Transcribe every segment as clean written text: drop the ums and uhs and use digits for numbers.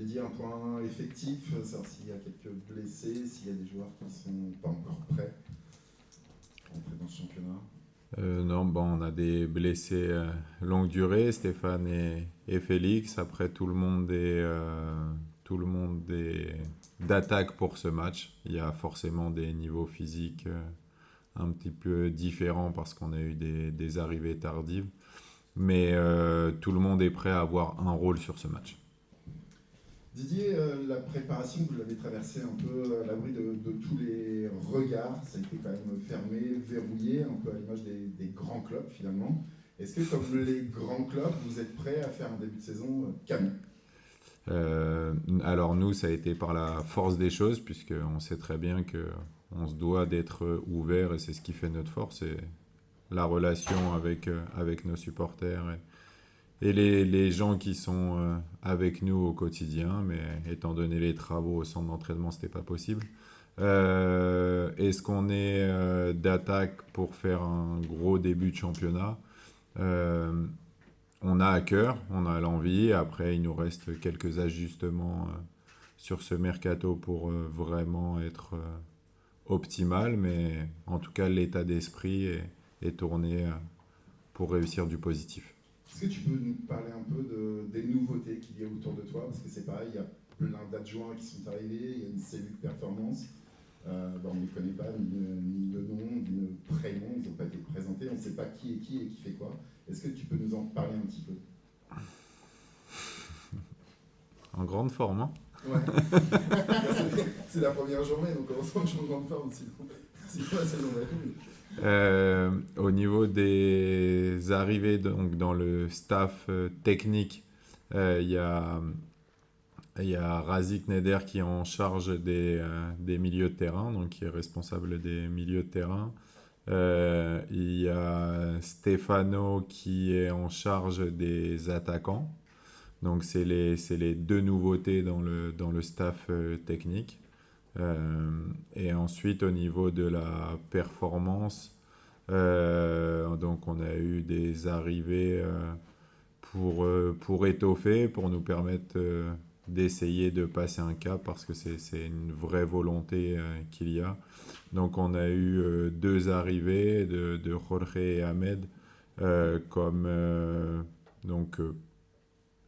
dédié un point effectif, savoir s'il y a quelques blessés, s'il y a des joueurs qui ne sont pas encore prêts pour entrer dans ce championnat. Non, bon, on a des blessés longue durée, Stéphane et Félix. Après, tout le monde est d'attaque pour ce match. Il y a forcément des niveaux physiques un petit peu différents parce qu'on a eu des arrivées tardives. Mais tout le monde est prêt à avoir un rôle sur ce match. Didier, la préparation, vous l'avez traversée un peu à l'abri de tous les regards. Ça a été quand même fermé, verrouillé, un peu à l'image des grands clubs finalement. Est-ce que comme les grands clubs, vous êtes prêt à faire un début de saison calme? Alors nous, ça a été par la force des choses, puisqu'on sait très bien qu'on se doit d'être ouvert et c'est ce qui fait notre force, et la relation avec nos supporters et les gens qui sont avec nous au quotidien, mais étant donné les travaux au centre d'entraînement, c'était pas possible. Est-ce qu'on est d'attaque pour faire un gros début de championnat? Euh, on a à cœur, on a l'envie. Après, il nous reste quelques ajustements sur ce mercato pour vraiment être optimal, mais en tout cas, l'état d'esprit est tourné pour réussir du positif. Est-ce que tu peux nous parler un peu des nouveautés qu'il y a autour de toi? Parce que c'est pareil, il y a plein d'adjoints qui sont arrivés, il y a une cellule performance. On ne les connaît pas, ni de nom, ni de prénom, ils n'ont pas été présentés, on ne sait pas qui est qui et qui fait quoi. Est-ce que tu peux nous en parler un petit peu? En grande forme, hein? Ouais. C'est la première journée, donc on sent que je suis en grande forme, sinon la saison va Au niveau des arrivées donc, dans le staff technique, il y a Razik Neder qui est en charge des milieux de terrain, donc qui est responsable des milieux de terrain. Il y a Stefano qui est en charge des attaquants. Donc c'est les deux nouveautés dans le staff technique. Et ensuite au niveau de la performance, donc on a eu des arrivées pour étoffer, pour nous permettre d'essayer de passer un cap parce que c'est une vraie volonté qu'il y a. Donc on a eu deux arrivées de Jorge et Ahmed comme donc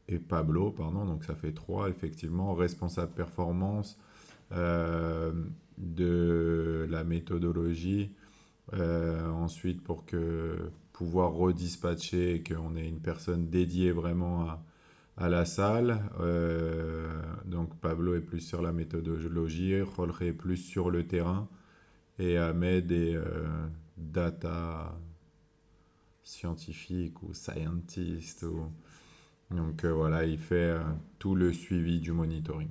et Pablo, pardon, donc ça fait trois effectivement, responsable performance de la méthodologie, ensuite pour pouvoir redispatcher et qu'on ait une personne dédiée vraiment à la salle. Donc Pablo est plus sur la méthodologie, Jorge est plus sur le terrain et Ahmed est data scientifique ou scientist. Donc voilà, il fait tout le suivi du monitoring.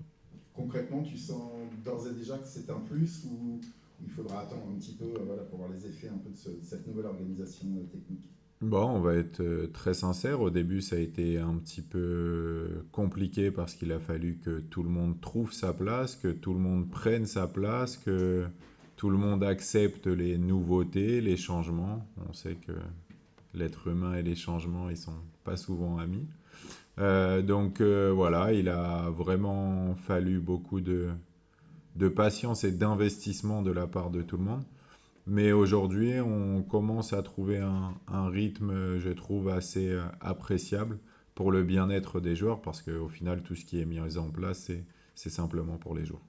Concrètement, tu sens d'ores et déjà que c'est un plus ou il faudra attendre un petit peu voilà, pour voir les effets un peu de cette nouvelle organisation technique? Bon, on va être très sincère. Au début, ça a été un petit peu compliqué parce qu'il a fallu que tout le monde trouve sa place, que tout le monde prenne sa place, que tout le monde accepte les nouveautés, les changements. On sait que l'être humain et les changements, ils sont pas souvent amis. Voilà, il a vraiment fallu beaucoup de patience et d'investissement de la part de tout le monde. Mais aujourd'hui, on commence à trouver un rythme, je trouve, assez appréciable pour le bien-être des joueurs, parce qu'au final, tout ce qui est mis en place, c'est simplement pour les joueurs.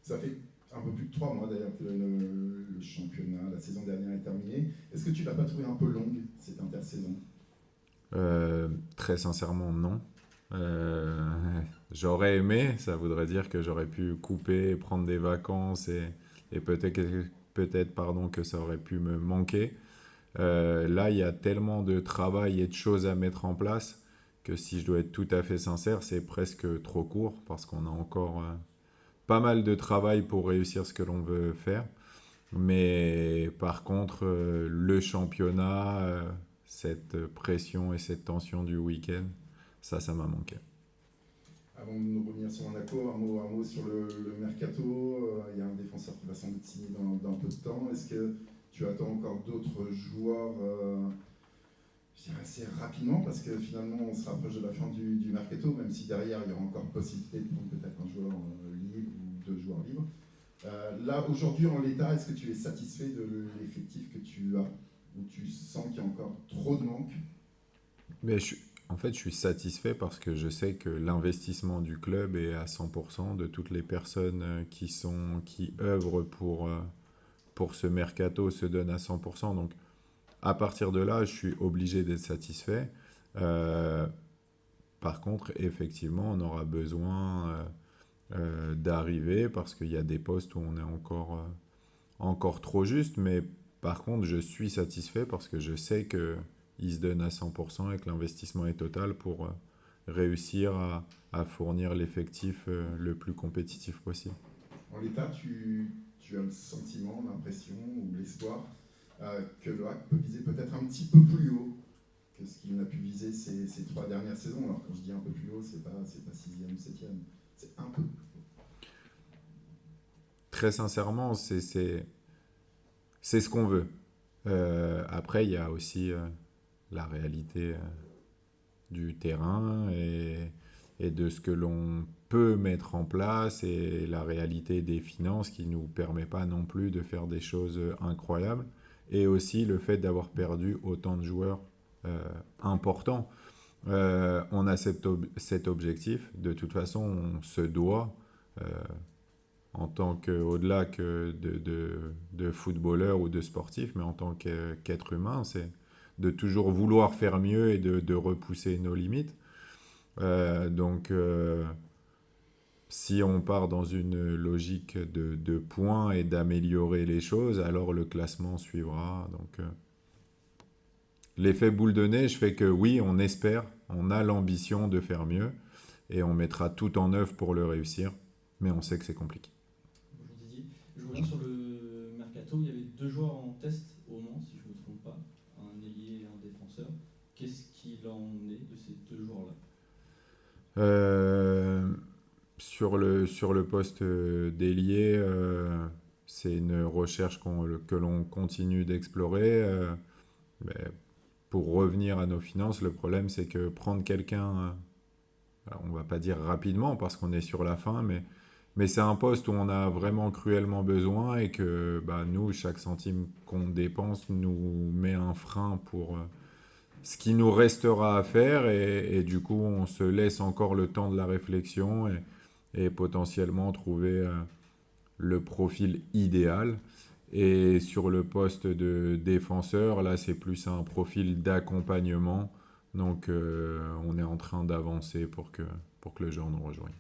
Ça fait un peu plus de 3 mois d'ailleurs que le championnat, la saison dernière est terminée. Est-ce que tu l'as pas trouvé un peu longue, cette intersaison? Très sincèrement, non. Euh, J'aurais aimé, ça voudrait dire que j'aurais pu couper, prendre des vacances et peut-être pardon, que ça aurait pu me manquer. Là, il y a tellement de travail et de choses à mettre en place que si je dois être tout à fait sincère, c'est presque trop court parce qu'on a encore pas mal de travail pour réussir ce que l'on veut faire. Mais par contre, le championnat, cette pression et cette tension du week-end, ça m'a manqué. Avant de nous revenir sur Monaco, un mot sur le mercato. Il y a un défenseur qui va sans doute signer dans peu de temps. Est-ce que tu attends encore d'autres joueurs je dirais assez rapidement parce que finalement on se rapproche de la fin du mercato, même si derrière il y aura encore possibilité de prendre là, aujourd'hui, en l'état, est-ce que tu es satisfait de l'effectif que tu as, ou tu sens qu'il y a encore trop de manque? Mais en fait, je suis satisfait parce que je sais que l'investissement du club est à 100%, de toutes les personnes qui œuvrent pour ce mercato se donnent à 100%. Donc, à partir de là, je suis obligé d'être satisfait. Euh, Par contre, effectivement, on aura besoin d'arriver parce qu'il y a des postes où on est encore trop juste. Mais par contre, je suis satisfait parce que je sais qu'il se donne à 100% et que l'investissement est total pour réussir à fournir l'effectif le plus compétitif possible. En l'état, tu as le sentiment, l'impression ou l'espoir que le HAC peut viser peut-être un petit peu plus haut que ce qu'il a pu viser ces 3 dernières saisons. Alors quand je dis un peu plus haut, c'est pas 6e, 7e, c'est un peu. Très sincèrement, c'est ce qu'on veut. Après, il y a aussi la réalité du terrain et de ce que l'on peut mettre en place et la réalité des finances qui ne nous permet pas non plus de faire des choses incroyables. Et aussi le fait d'avoir perdu autant de joueurs importants. On a cet objectif. De toute façon, on se doit, euh, en tant au-delà que de footballeur ou de sportif, mais en tant qu'être humain, c'est de toujours vouloir faire mieux et de repousser nos limites. Donc, si on part dans une logique de points et d'améliorer les choses, alors le classement suivra. Donc, l'effet boule de neige fait que oui, on espère, on a l'ambition de faire mieux et on mettra tout en œuvre pour le réussir, mais on sait que c'est compliqué. Bonjour Didier. Je reviens sur le mercato. Il y avait 2 joueurs en test au Mans, si je ne me trompe pas, un ailier et un défenseur. Qu'est-ce qu'il en est de ces 2 joueurs-là? Sur le poste d'ailier, c'est une recherche que l'on continue d'explorer. Mais pour revenir à nos finances, le problème c'est que prendre quelqu'un, alors, on va pas dire rapidement parce qu'on est sur la fin, mais c'est un poste où on a vraiment cruellement besoin et que bah, nous, chaque centime qu'on dépense nous met un frein pour ce qui nous restera à faire et du coup on se laisse encore le temps de la réflexion et potentiellement trouver le profil idéal. Et sur le poste de défenseur, là c'est plus un profil d'accompagnement. Donc on est en train d'avancer pour que le joueur nous rejoigne.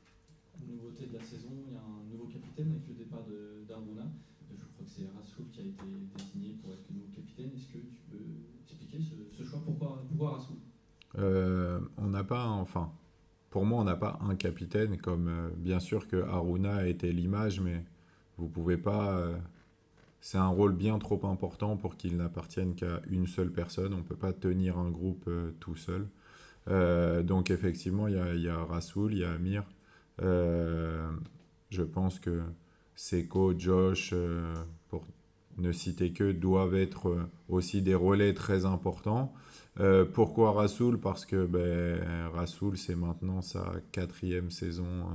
Nouveauté de la saison, il y a un nouveau capitaine avec le départ d'Aruna. Je crois que c'est Rassoul qui a été désigné pour être le nouveau capitaine. Est-ce que tu peux expliquer ce choix? Pourquoi Rassoul? On n'a pas, enfin, pour moi, on n'a pas un capitaine, comme bien sûr que Aruna était l'image, mais vous pouvez pas. C'est un rôle bien trop important pour qu'il n'appartienne qu'à une seule personne. On ne peut pas tenir un groupe tout seul. Donc effectivement, il y a Rassoul, il y a Amir. Je pense que Seko, Josh, pour ne citer que, doivent être aussi des relais très importants. Pourquoi Rassoul? Parce que Rassoul, c'est maintenant sa 4e saison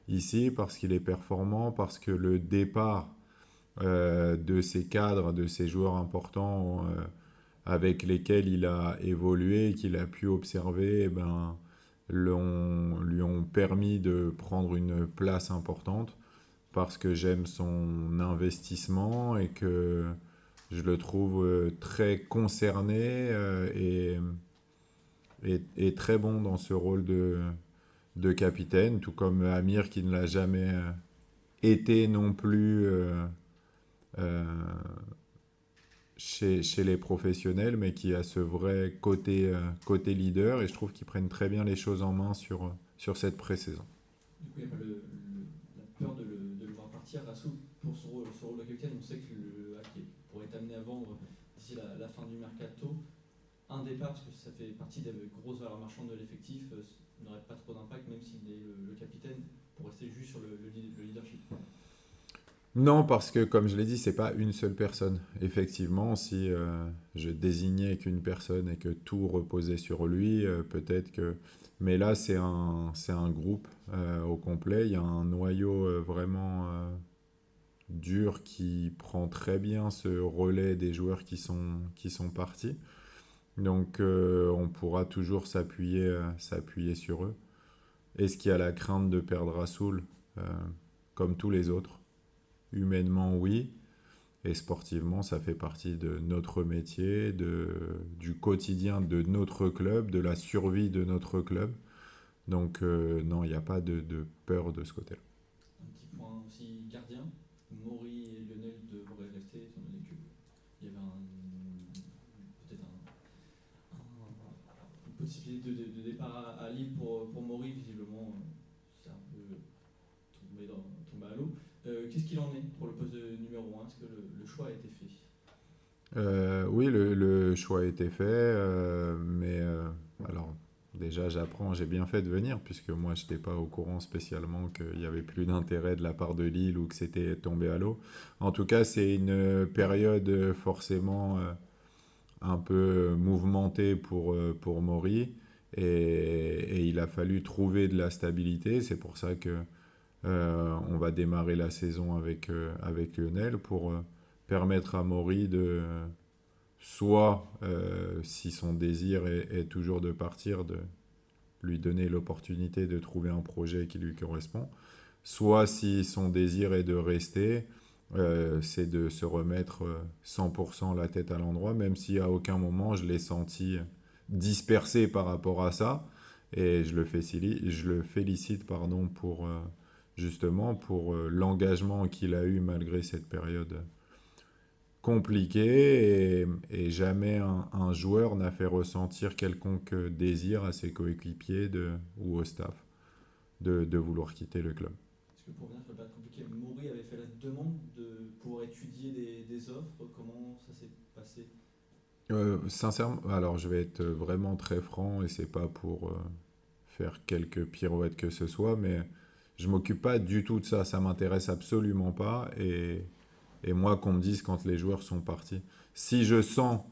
ici, parce qu'il est performant, parce que le départ de ces cadres, de ces joueurs importants avec lesquels il a évolué, qu'il a pu observer, eh ben, lui ont permis de prendre une place importante parce que j'aime son investissement et que je le trouve très concerné et très bon dans ce rôle de capitaine, tout comme Amir qui ne l'a jamais été non plus chez les professionnels, mais qui a ce vrai côté leader, et je trouve qu'ils prennent très bien les choses en main sur cette pré-saison. Du coup, il n'y a pas la peur de le voir partir, Rassoul, pour son rôle de capitaine. On sait que le HAC pourrait être amené à vendre d'ici la fin du mercato un départ, parce que ça fait partie des grosses valeurs marchandes de l'effectif, n'aurait pas trop d'impact, même s'il est le capitaine, pour rester juste sur le leadership. Non, parce que comme je l'ai dit, c'est pas une seule personne. Effectivement, si je désignais qu'une personne et que tout reposait sur lui, peut-être que. Mais là, c'est un groupe au complet. Il y a un noyau vraiment dur qui prend très bien ce relais des joueurs qui sont partis. Donc on pourra toujours s'appuyer sur eux. Est-ce qu'il y a la crainte de perdre Rasoul comme tous les autres? Humainement, oui. Et sportivement, ça fait partie de notre métier, du quotidien de notre club, de la survie de notre club. Donc non, il n'y a pas de peur de ce côté-là. Un petit point aussi gardien. Maury et Lionel devraient rester, étant donné qu'il y avait peut-être une possibilité de départ à Lille pour Maury. Visiblement, c'est un peu tombé à l'eau. Qu'est-ce qu'il en est pour le poste de numéro 1? Est-ce que le choix a été fait? Oui, le choix a été fait, mais alors déjà j'ai bien fait de venir puisque moi je n'étais pas au courant spécialement qu'il n'y avait plus d'intérêt de la part de Lille ou que c'était tombé à l'eau. En tout cas, c'est une période forcément un peu mouvementée pour Maury et il a fallu trouver de la stabilité. C'est pour ça que on va démarrer la saison avec Lionel pour permettre à Maury de soit, si son désir est toujours de partir, de lui donner l'opportunité de trouver un projet qui lui correspond, soit si son désir est de rester, c'est de se remettre 100% la tête à l'endroit, même si à aucun moment je l'ai senti dispersé par rapport à ça. Et je le félicite pardon, justement pour l'engagement qu'il a eu malgré cette période compliqué et jamais un joueur n'a fait ressentir quelconque désir à ses coéquipiers ou au staff de vouloir quitter le club. Parce que pour venir, ça peut être compliqué. Maury avait fait la demande de pouvoir étudier des offres. Comment ça s'est passé? Sincèrement, alors je vais être vraiment très franc et c'est pas pour faire quelques pirouettes que ce soit, mais je m'occupe pas du tout de ça. Ça m'intéresse absolument pas et moi qu'on me dise quand les joueurs sont partis. Si je sens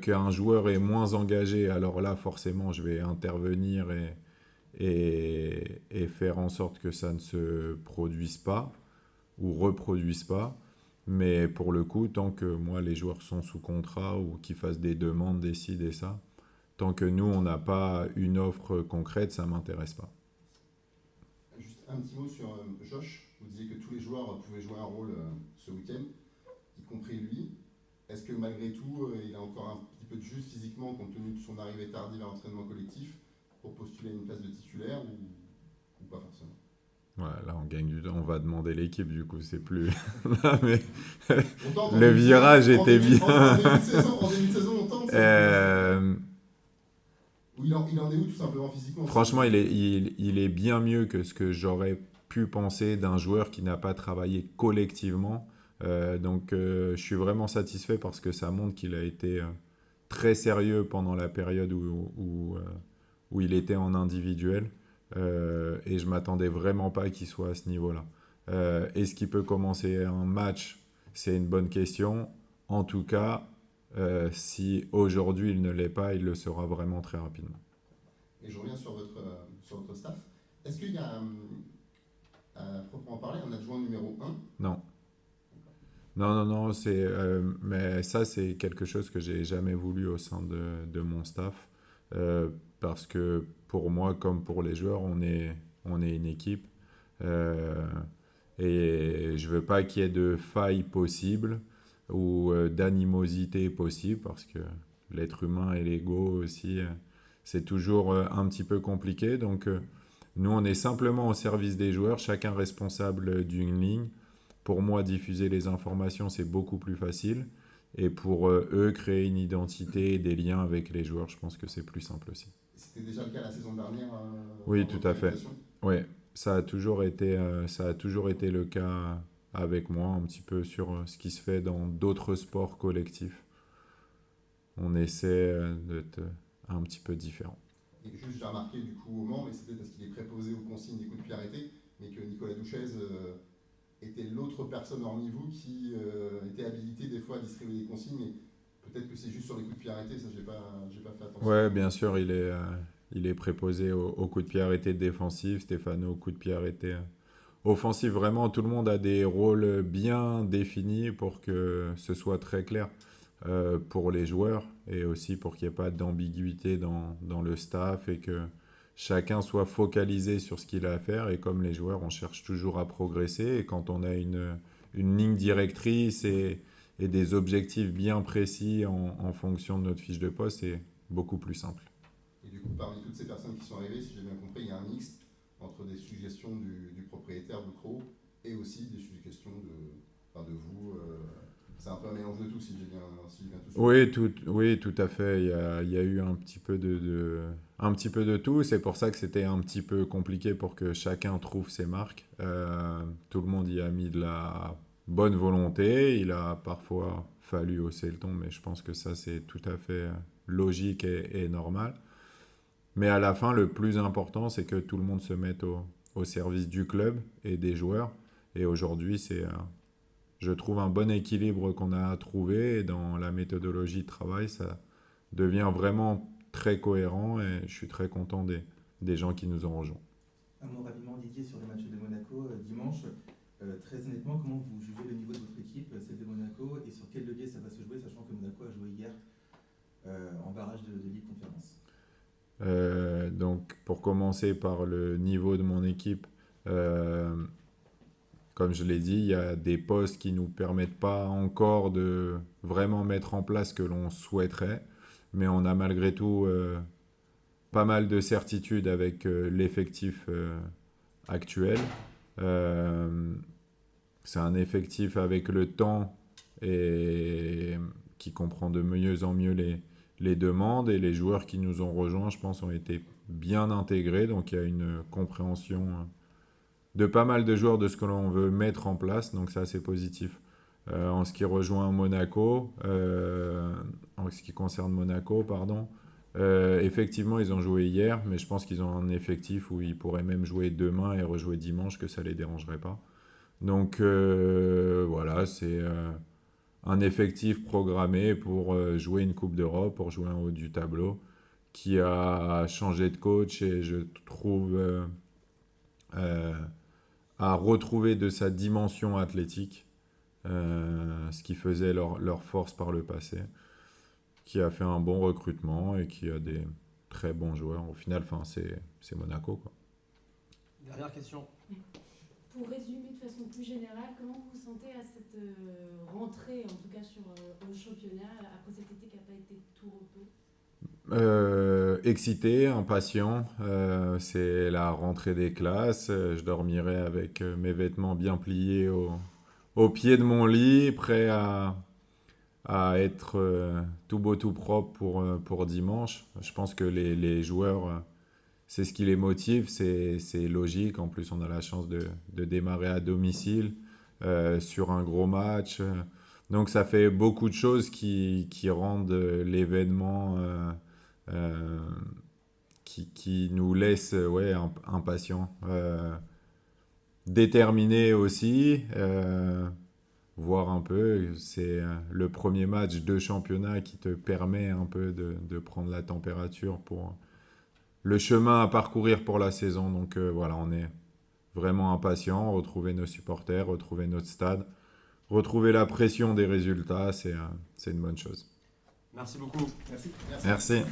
qu'un joueur est moins engagé, alors là forcément je vais intervenir et faire en sorte que ça ne se produise pas ou reproduise pas. Mais pour le coup, tant que moi les joueurs sont sous contrat ou qu'ils fassent des demandes, décident et ça, tant que nous on n'a pas une offre concrète, ça m'intéresse pas. Juste un petit mot sur Josh. Vous disiez que tous les joueurs pouvaient jouer un rôle ce week-end, y compris lui. Est-ce que malgré tout, il a encore un petit peu de jus physiquement compte tenu de son arrivée tardive à l'entraînement collectif pour postuler à une place de titulaire ou pas forcément? Ouais, là on gagne du temps, on va demander l'équipe du coup, c'est plus... Là, mais On tente le virage était bien. En début de saison, on tente. Il en est où tout simplement physiquement? Franchement, il est bien mieux que ce que j'aurais pu penser d'un joueur qui n'a pas travaillé collectivement. Donc je suis vraiment satisfait parce que ça montre qu'il a été très sérieux pendant la période où il était en individuel. Et je m'attendais vraiment pas qu'il soit à ce niveau-là. Est-ce qu'il peut commencer un match? C'est une bonne question. En tout cas, si aujourd'hui il ne l'est pas, il le sera vraiment très rapidement. Et je reviens sur votre staff. Est-ce qu'il y a, proprement parler, un adjoint numéro 1? Non. Non, mais ça, c'est quelque chose que j'ai jamais voulu au sein de mon staff. Parce que pour moi, comme pour les joueurs, on est une équipe. Et je veux pas qu'il y ait de failles possibles ou d'animosité possible, parce que l'être humain et l'ego aussi, c'est toujours un petit peu compliqué. Donc, nous, on est simplement au service des joueurs, chacun responsable d'une ligne. Pour moi, diffuser les informations, c'est beaucoup plus facile. Et pour eux, créer une identité et des liens avec les joueurs, je pense que c'est plus simple aussi. C'était déjà le cas la saison dernière? Oui, tout à fait. Oui, ça a toujours été le cas avec moi, un petit peu sur ce qui se fait dans d'autres sports collectifs. On essaie d'être un petit peu différent. Et juste, j'ai remarqué du coup au Mans, mais c'est peut-être parce qu'il est préposé aux consignes des coups de pied arrêtés, mais que Nicolas Douchez était l'autre personne hormis vous qui était habilité des fois à distribuer des consignes, mais peut-être que c'est juste sur les coups de pied arrêtés, ça j'ai pas fait attention. Ouais, bien sûr, il est préposé aux coups de pied arrêtés défensifs, Stéphano aux coups de pied arrêtés offensif, vraiment, tout le monde a des rôles bien définis pour que ce soit très clair pour les joueurs et aussi pour qu'il n'y ait pas d'ambiguïté dans le staff et que chacun soit focalisé sur ce qu'il a à faire. Et comme les joueurs, on cherche toujours à progresser. Et quand on a une ligne directrice et des objectifs bien précis en fonction de notre fiche de poste, c'est beaucoup plus simple. Et du coup, parmi toutes ces personnes qui sont arrivées, si j'ai bien compris, il y a un mix entre des suggestions du propriétaire Boutreau et aussi des suggestions de vous. C'est un peu un mélange de tout, si j'ai bien tout suivi. Oui, tout à fait. Il y a eu un petit peu un petit peu de tout. C'est pour ça que c'était un petit peu compliqué pour que chacun trouve ses marques. Tout le monde y a mis de la bonne volonté. Il a parfois fallu hausser le ton, mais je pense que ça, c'est tout à fait logique et normal. Mais à la fin, le plus important, c'est que tout le monde se mette au service du club et des joueurs. Et aujourd'hui, je trouve un bon équilibre qu'on a trouvé et dans la méthodologie de travail, ça devient vraiment très cohérent et je suis très content des gens qui nous ont rejoints. Un mot rapidement, Didier, sur les matchs de Monaco dimanche. Très honnêtement, comment vous jugez le niveau de votre équipe, celle de Monaco, et sur quel levier ça va se jouer, sachant que Monaco a joué hier en barrage de Ligue Conférence? Donc, pour commencer par le niveau de mon équipe, comme je l'ai dit, il y a des postes qui ne nous permettent pas encore de vraiment mettre en place ce que l'on souhaiterait, mais on a malgré tout pas mal de certitudes avec l'effectif actuel. C'est un effectif avec le temps et qui comprend de mieux en mieux les demandes et les joueurs qui nous ont rejoints, je pense, ont été bien intégrés. Donc il y a une compréhension de pas mal de joueurs de ce que l'on veut mettre en place. Donc ça, c'est positif. En ce qui rejoint Monaco, en ce qui concerne Monaco, pardon, effectivement, ils ont joué hier, mais je pense qu'ils ont un effectif où ils pourraient même jouer demain et rejouer dimanche, que ça les dérangerait pas. Donc voilà, c'est un effectif programmé pour jouer une Coupe d'Europe, pour jouer en haut du tableau, qui a changé de coach et je trouve a retrouvé de sa dimension athlétique, ce qui faisait leur force par le passé, qui a fait un bon recrutement et qui a des très bons joueurs. Au final, c'est Monaco, quoi. Dernière question. Pour résumer de façon plus générale, comment vous vous sentez à cette rentrée, en tout cas au championnat, après cet été qui n'a pas été tout repos? Excité, impatient. C'est la rentrée des classes. Je dormirai avec mes vêtements bien pliés au pied de mon lit, prêt à être tout beau, tout propre pour dimanche. Je pense que les joueurs, c'est ce qui les motive, c'est logique. En plus, on a la chance de démarrer à domicile sur un gros match. Donc, ça fait beaucoup de choses qui rendent l'événement qui nous laisse impatients. Déterminés aussi. Voir un peu, c'est le premier match de championnat qui te permet un peu de prendre la température pour le chemin à parcourir pour la saison. Donc voilà, on est vraiment impatients. Retrouver nos supporters, retrouver notre stade, retrouver la pression des résultats, c'est une bonne chose. Merci beaucoup. Merci.